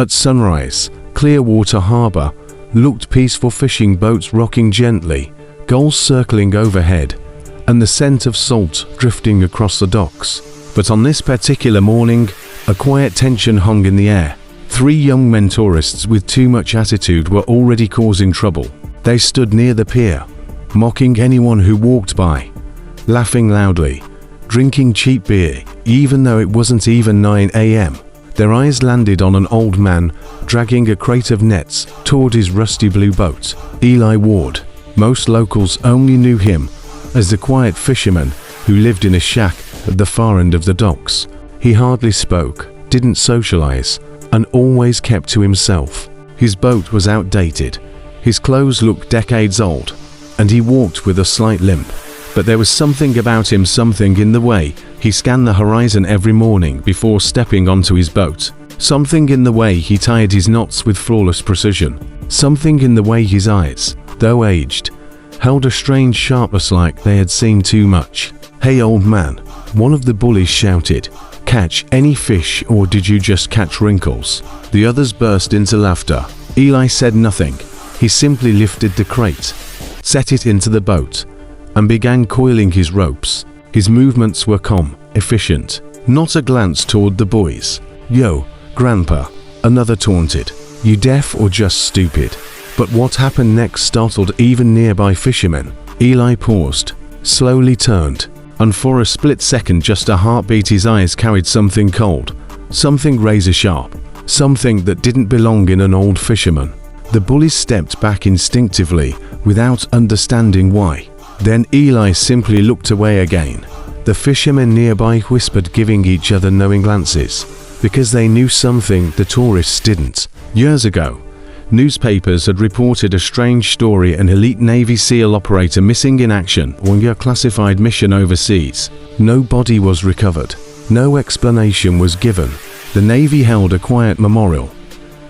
At sunrise, Clearwater Harbor looked peaceful, fishing boats rocking gently, gulls circling overhead, and the scent of salt drifting across the docks. But on this particular morning, a quiet tension hung in the air. 3 young men tourists with too much attitude were already causing trouble. They stood near the pier, mocking anyone who walked by, laughing loudly, drinking cheap beer, even though it wasn't even 9 a.m. Their eyes landed on an old man dragging a crate of nets toward his rusty blue boat. Eli Ward. Most locals only knew him as the quiet fisherman who lived in a shack at the far end of the docks. He hardly spoke, didn't socialize, and always kept to himself. His boat was outdated, his clothes looked decades old, and he walked with a slight limp. But there was something about him, something in the way he scanned the horizon every morning before stepping onto his boat. Something in the way he tied his knots with flawless precision. Something in the way his eyes, though aged, held a strange sharpness, like they had seen too much. "Hey old man," one of the bullies shouted. "Catch any fish, or did you just catch wrinkles?" The others burst into laughter. Eli said nothing. He simply lifted the crate, set it into the boat, and began coiling his ropes. His movements were calm, efficient. Not a glance toward the boys. "Yo, Grandpa," another taunted. "You deaf or just stupid?" But what happened next startled even nearby fishermen. Eli paused, slowly turned, and for a split second, just a heartbeat, his eyes carried something cold, something razor sharp, something that didn't belong in an old fisherman. The bullies stepped back instinctively, without understanding why. Then Eli simply looked away again. The fishermen nearby whispered, giving each other knowing glances, because they knew something the tourists didn't. Years ago, newspapers had reported a strange story: an elite Navy SEAL operator missing in action on a classified mission overseas. No body was recovered. No explanation was given. The Navy held a quiet memorial,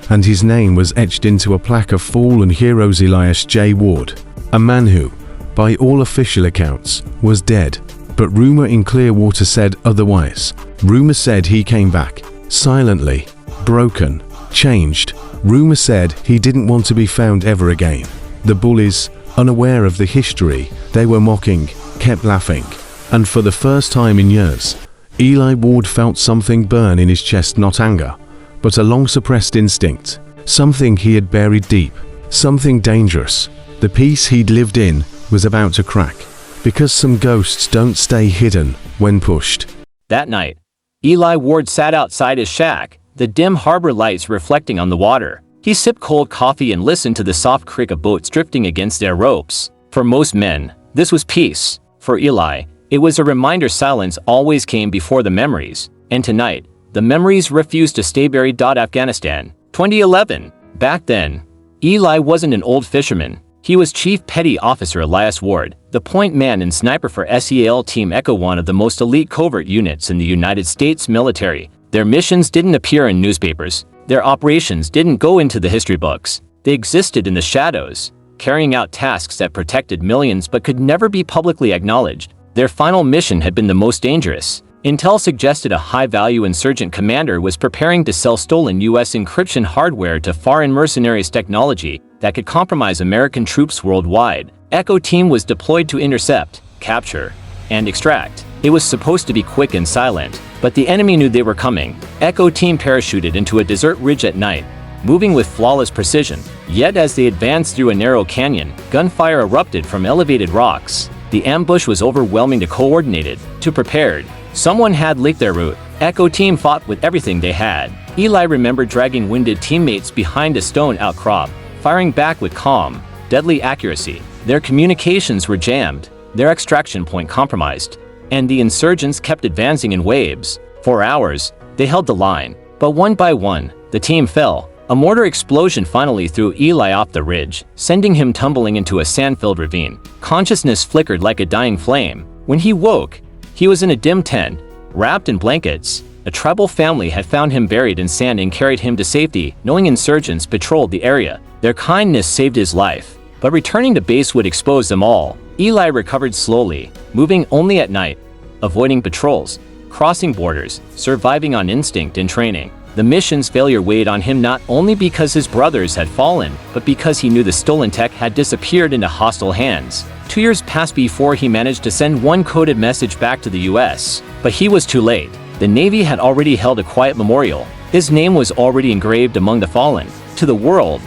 and his name was etched into a plaque of fallen heroes. Elias J. Ward, a man who, by all official accounts, was dead. But rumor in Clearwater said otherwise. Rumor said he came back, silently, broken, changed. Rumor said he didn't want to be found ever again. The bullies, unaware of the history they were mocking, kept laughing. And for the first time in years, Eli Ward felt something burn in his chest, not anger, but a long-suppressed instinct. Something he had buried deep. Something dangerous. The peace he'd lived in was about to crack, because some ghosts don't stay hidden when pushed. That night, Eli Ward sat outside his shack, the dim harbor lights reflecting on the water. He sipped cold coffee and listened to the soft creak of boats drifting against their ropes. For most men, this was peace. For Eli, it was a reminder silence always came before the memories. And tonight, the memories refused to stay buried. Afghanistan, 2011. Back then, Eli wasn't an old fisherman. He was Chief Petty Officer Elias Ward, the point man and sniper for SEAL Team Echo, one of the most elite covert units in the United States military. Their missions didn't appear in newspapers. Their operations didn't go into the history books. They existed in the shadows, carrying out tasks that protected millions but could never be publicly acknowledged. Their final mission had been the most dangerous. Intel suggested a high-value insurgent commander was preparing to sell stolen U.S. encryption hardware to foreign mercenaries, technology that could compromise American troops worldwide. Echo Team was deployed to intercept, capture, and extract. It was supposed to be quick and silent, but the enemy knew they were coming. Echo Team parachuted into a desert ridge at night, moving with flawless precision. Yet as they advanced through a narrow canyon, gunfire erupted from elevated rocks. The ambush was overwhelming, too coordinated, too prepared. Someone had leaked their route. Echo Team fought with everything they had. Eli remembered dragging wounded teammates behind a stone outcrop, firing back with calm, deadly accuracy. Their communications were jammed, their extraction point compromised, and the insurgents kept advancing in waves. For hours, they held the line, but one by one, the team fell. A mortar explosion finally threw Eli off the ridge, sending him tumbling into a sand-filled ravine. Consciousness flickered like a dying flame. When he woke, he was in a dim tent, wrapped in blankets. A tribal family had found him buried in sand and carried him to safety, knowing insurgents patrolled the area. Their kindness saved his life, but returning to base would expose them all. Eli recovered slowly, moving only at night, avoiding patrols, crossing borders, surviving on instinct and training. The mission's failure weighed on him not only because his brothers had fallen, but because he knew the stolen tech had disappeared into hostile hands. 2 years passed before he managed to send one coded message back to the US. But he was too late. The Navy had already held a quiet memorial. His name was already engraved among the fallen. To the world,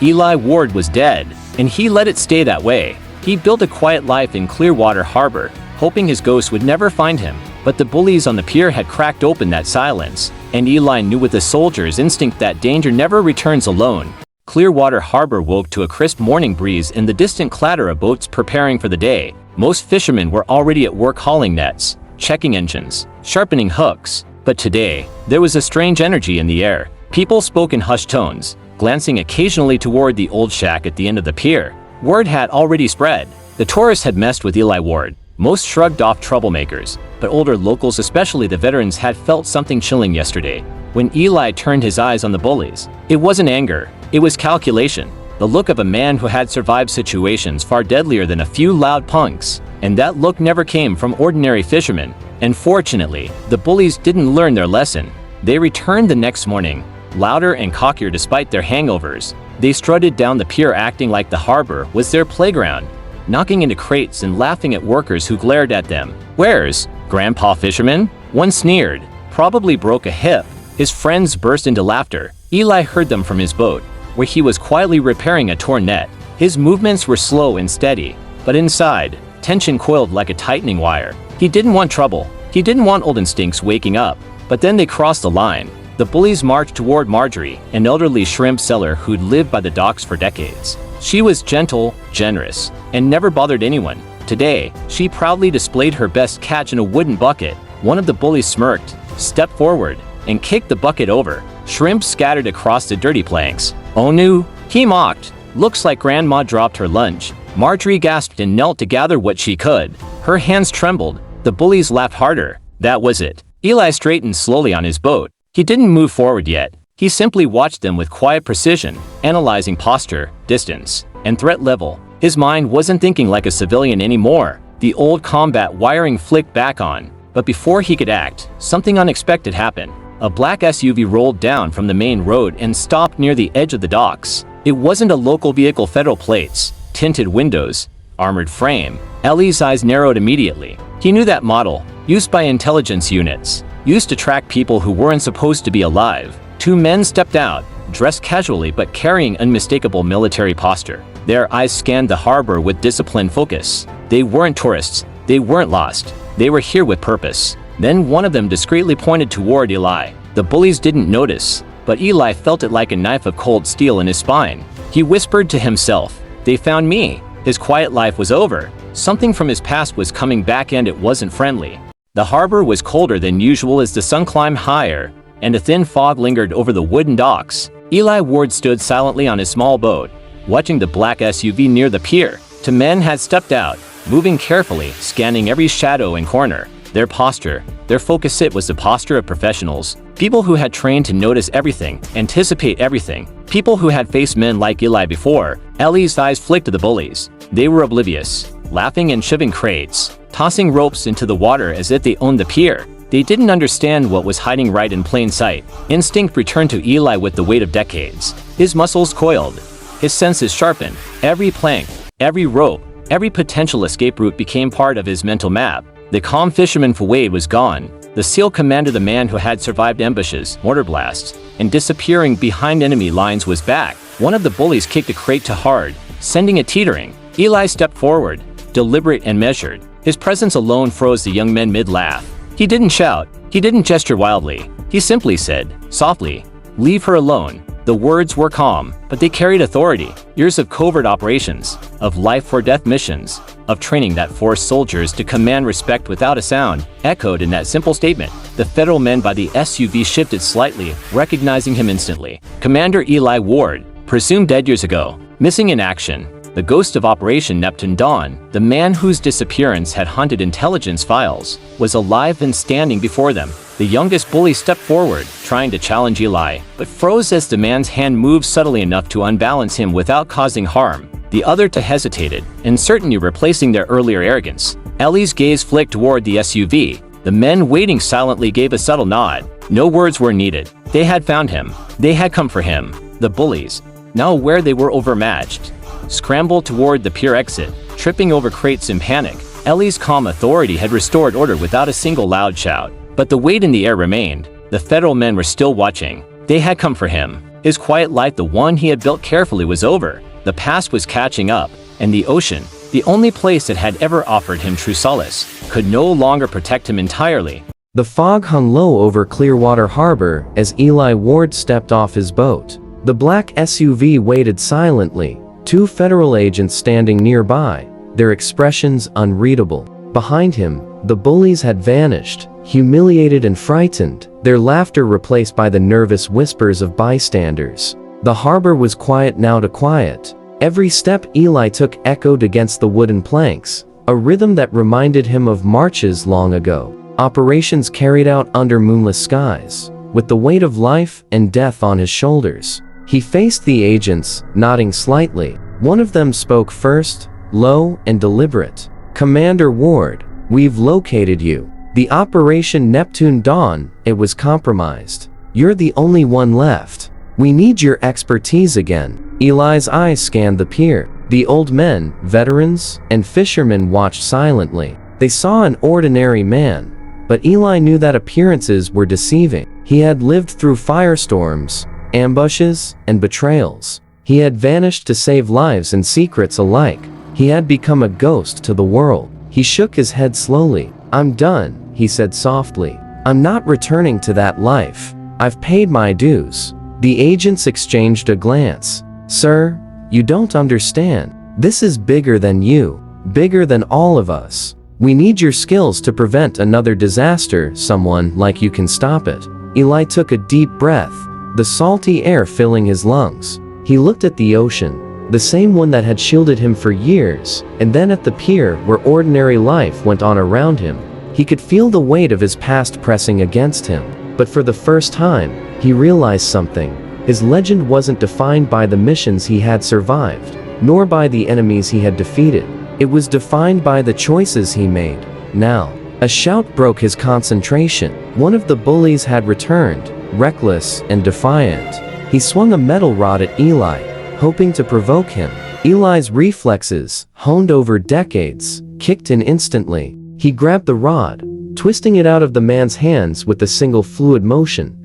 Eli Ward was dead, and he let it stay that way. He built a quiet life in Clearwater Harbor, hoping his ghost would never find him. But the bullies on the pier had cracked open that silence, and Eli knew with a soldier's instinct that danger never returns alone. Clearwater Harbor woke to a crisp morning breeze and the distant clatter of boats preparing for the day. Most fishermen were already at work hauling nets, checking engines, sharpening hooks. But today, there was a strange energy in the air. People spoke in hushed tones, glancing occasionally toward the old shack at the end of the pier. Word had already spread. The tourists had messed with Eli Ward. Most shrugged off troublemakers, but older locals, especially the veterans, had felt something chilling yesterday. When Eli turned his eyes on the bullies, it wasn't anger, it was calculation. The look of a man who had survived situations far deadlier than a few loud punks. And that look never came from ordinary fishermen. And fortunately, the bullies didn't learn their lesson. They returned the next morning, louder and cockier despite their hangovers. They strutted down the pier acting like the harbor was their playground, knocking into crates and laughing at workers who glared at them. "Where's Grandpa Fisherman?" One sneered. "Probably broke a hip." His friends burst into laughter. Eli heard them from his boat, where he was quietly repairing a torn net. His movements were slow and steady, but inside, tension coiled like a tightening wire. He didn't want trouble. He didn't want old instincts waking up. But then they crossed the line. The bullies marched toward Marjorie, an elderly shrimp seller who'd lived by the docks for decades. She was gentle, generous, and never bothered anyone. Today, she proudly displayed her best catch in a wooden bucket. One of the bullies smirked, stepped forward, and kicked the bucket over. Shrimp scattered across the dirty planks. "Oh no," he mocked. "Looks like Grandma dropped her lunch." Marjorie gasped and knelt to gather what she could. Her hands trembled. The bullies laughed harder. That was it. Eli straightened slowly on his boat. He didn't move forward yet. He simply watched them with quiet precision, analyzing posture, distance, and threat level. His mind wasn't thinking like a civilian anymore. The old combat wiring flicked back on. But before he could act, something unexpected happened. A black SUV rolled down from the main road and stopped near the edge of the docks. It wasn't a local vehicle. Federal plates, tinted windows, armored frame. Ellie's eyes narrowed immediately. He knew that model, used by intelligence units, used to track people who weren't supposed to be alive. Two men stepped out, dressed casually but carrying unmistakable military posture. Their eyes scanned the harbor with disciplined focus. They weren't tourists. They weren't lost. They were here with purpose. Then one of them discreetly pointed toward Eli. The bullies didn't notice, but Eli felt it like a knife of cold steel in his spine. He whispered to himself, "They found me." His quiet life was over. Something from his past was coming back, and it wasn't friendly. The harbor was colder than usual as the sun climbed higher, and a thin fog lingered over the wooden docks. Eli Ward stood silently on his small boat, watching the black SUV near the pier. Two men had stepped out, moving carefully, scanning every shadow and corner. Their posture, their focus, it was the posture of professionals. People who had trained to notice everything, anticipate everything. People who had faced men like Eli before. Ellie's eyes flicked to the bullies. They were oblivious, laughing and shoving crates, tossing ropes into the water as if they owned the pier. They didn't understand what was hiding right in plain sight. Instinct returned to Eli with the weight of decades. His muscles coiled, his senses sharpened. Every plank, every rope, every potential escape route became part of his mental map. The calm fisherman Fawade was gone. The SEAL commander, the man who had survived ambushes, mortar blasts, and disappearing behind enemy lines, was back. One of the bullies kicked a crate to hard, sending it teetering. Eli stepped forward, deliberate and measured. His presence alone froze the young men mid-laugh. He didn't shout. He didn't gesture wildly. He simply said, softly, "Leave her alone." The words were calm, but they carried authority. Years of covert operations, of life-or-death missions, of training that forced soldiers to command respect without a sound, echoed in that simple statement. The federal men by the SUV shifted slightly, recognizing him instantly. Commander Eli Ward, presumed dead years ago, missing in action. The ghost of Operation Neptune Dawn, the man whose disappearance had haunted intelligence files, was alive and standing before them. The youngest bully stepped forward, trying to challenge Eli, but froze as the man's hand moved subtly enough to unbalance him without causing harm. The other two hesitated, uncertainty replacing their earlier arrogance. Ellie's gaze flicked toward the SUV. The men waiting silently gave a subtle nod. No words were needed. They had found him. They had come for him. The bullies, now aware they were overmatched, scrambled toward the pier exit, tripping over crates in panic. Ellie's calm authority had restored order without a single loud shout. But the weight in the air remained. The federal men were still watching. They had come for him. His quiet life, the one he had built carefully, was over. The past was catching up, and the ocean, the only place that had ever offered him true solace, could no longer protect him entirely. The fog hung low over Clearwater Harbor as Eli Ward stepped off his boat. The black SUV waited silently, two federal agents standing nearby, their expressions unreadable. Behind him, the bullies had vanished, humiliated and frightened, their laughter replaced by the nervous whispers of bystanders. The harbor was quiet now to quiet. Every step Eli took echoed against the wooden planks, a rhythm that reminded him of marches long ago, operations carried out under moonless skies, with the weight of life and death on his shoulders. He faced the agents, nodding slightly. One of them spoke first, low and deliberate. "Commander Ward, we've located you. The Operation Neptune Dawn, it was compromised. You're the only one left. We need your expertise again." Eli's eyes scanned the pier. The old men, veterans, and fishermen watched silently. They saw an ordinary man, but Eli knew that appearances were deceiving. He had lived through firestorms, ambushes, and betrayals. He had vanished to save lives and secrets alike. He had become a ghost to the world. He shook his head slowly. "I'm done," he said softly. "I'm not returning to that life. I've paid my dues." The agents exchanged a glance. "Sir, you don't understand. This is bigger than you, bigger than all of us. We need your skills to prevent another disaster. Someone like you can stop it." Eli took a deep breath, the salty air filling his lungs. He looked at the ocean, the same one that had shielded him for years, and then at the pier where ordinary life went on around him. He could feel the weight of his past pressing against him, but for the first time, he realized something. His legend wasn't defined by the missions he had survived, nor by the enemies he had defeated. It was defined by the choices he made. Now, a shout broke his concentration. One of the bullies had returned, reckless and defiant. He swung a metal rod at Eli, hoping to provoke him. Eli's reflexes, honed over decades, kicked in instantly. He grabbed the rod, twisting it out of the man's hands with a single fluid motion,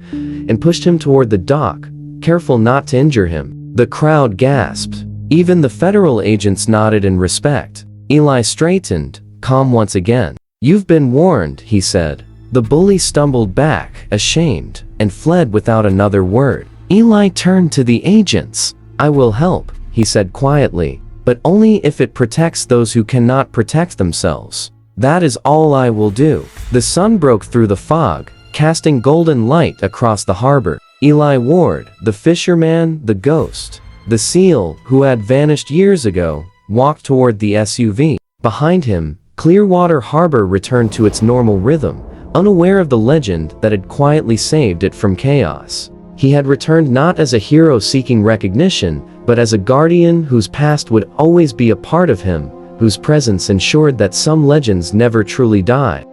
and pushed him toward the dock, careful not to injure him. The crowd gasped. Even the federal agents nodded in respect. Eli straightened, calm once again. "You've been warned," he said. The bully stumbled back, ashamed, and fled without another word. Eli turned to the agents. "I will help," he said quietly, "but only if it protects those who cannot protect themselves. That is all I will do." The sun broke through the fog, casting golden light across the harbor. Eli Ward, the fisherman, the ghost, the seal who had vanished years ago, walked toward the SUV. Behind him, Clearwater Harbor returned to its normal rhythm, unaware of the legend that had quietly saved it from chaos. He had returned not as a hero seeking recognition, but as a guardian whose past would always be a part of him, whose presence ensured that some legends never truly die.